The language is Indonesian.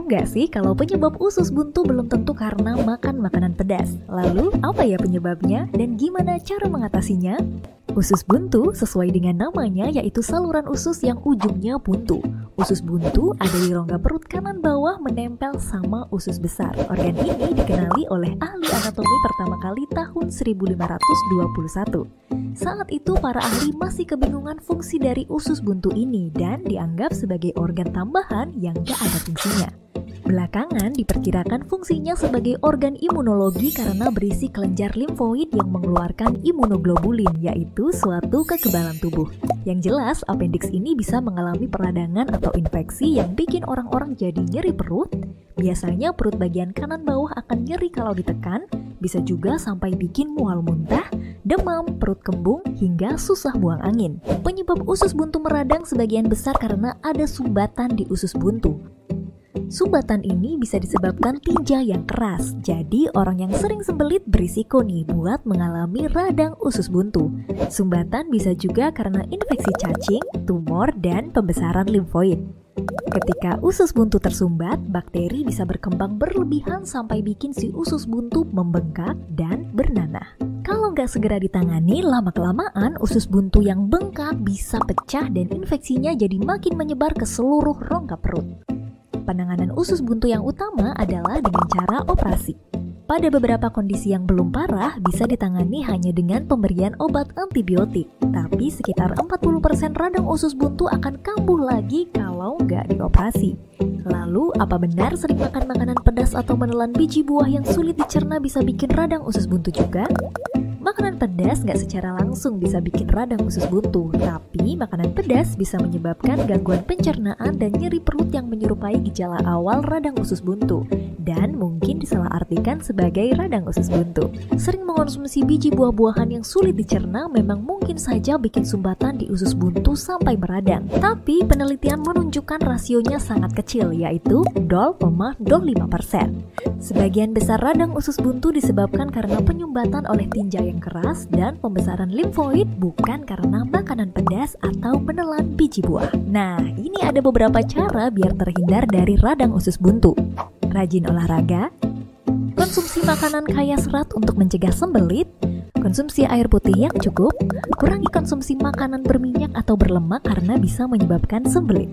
Tahu nggak sih kalau penyebab usus buntu belum tentu karena makan makanan pedas? Lalu, apa ya penyebabnya dan gimana cara mengatasinya? Usus buntu sesuai dengan namanya yaitu saluran usus yang ujungnya buntu. Usus buntu ada di rongga perut kanan bawah menempel sama usus besar. Organ ini dikenali oleh ahli anatomi pertama kali tahun 1521. Saat itu para ahli masih kebingungan fungsi dari usus buntu ini dan dianggap sebagai organ tambahan yang gak ada fungsinya. Belakangan diperkirakan fungsinya sebagai organ imunologi karena berisi kelenjar limfoid yang mengeluarkan imunoglobulin, yaitu suatu kekebalan tubuh. Yang jelas, appendix ini bisa mengalami peradangan atau infeksi yang bikin orang-orang jadi nyeri perut. Biasanya perut bagian kanan bawah akan nyeri kalau ditekan, bisa juga sampai bikin mual muntah, demam, perut kembung, hingga susah buang angin. Penyebab usus buntu meradang sebagian besar karena ada sumbatan di usus buntu. Sumbatan ini bisa disebabkan tinja yang keras, jadi orang yang sering sembelit berisiko nih buat mengalami radang usus buntu. Sumbatan bisa juga karena infeksi cacing, tumor, dan pembesaran limfoid. Ketika usus buntu tersumbat, bakteri bisa berkembang berlebihan sampai bikin si usus buntu membengkak dan bernanah. Kalau nggak segera ditangani, lama-kelamaan usus buntu yang bengkak bisa pecah dan infeksinya jadi makin menyebar ke seluruh rongga perut. Penanganan usus buntu yang utama adalah dengan cara operasi. Pada beberapa kondisi yang belum parah, bisa ditangani hanya dengan pemberian obat antibiotik. Tapi sekitar 40% radang usus buntu akan kambuh lagi kalau nggak dioperasi. Lalu, apa benar sering makan makanan pedas atau menelan biji buah yang sulit dicerna bisa bikin radang usus buntu juga? Makanan pedas nggak secara langsung bisa bikin radang usus buntu, tapi makanan pedas bisa menyebabkan gangguan pencernaan dan nyeri perut yang menyerupai gejala awal radang usus buntu, dan mungkin disalahartikan sebagai radang usus buntu. Sering mengonsumsi biji buah-buahan yang sulit dicerna memang mungkin saja bikin sumbatan di usus buntu sampai meradang, tapi penelitian menunjukkan rasionya sangat kecil, yaitu 0,05%. Sebagian besar radang usus buntu disebabkan karena penyumbatan oleh tinja yang keras dan pembesaran limfoid, bukan karena makanan pedas atau menelan biji buah. Nah, ini ada beberapa cara biar terhindar dari radang usus buntu. Rajin olahraga, konsumsi makanan kaya serat untuk mencegah sembelit, konsumsi air putih yang cukup, kurangi konsumsi makanan berminyak atau berlemak karena bisa menyebabkan sembelit.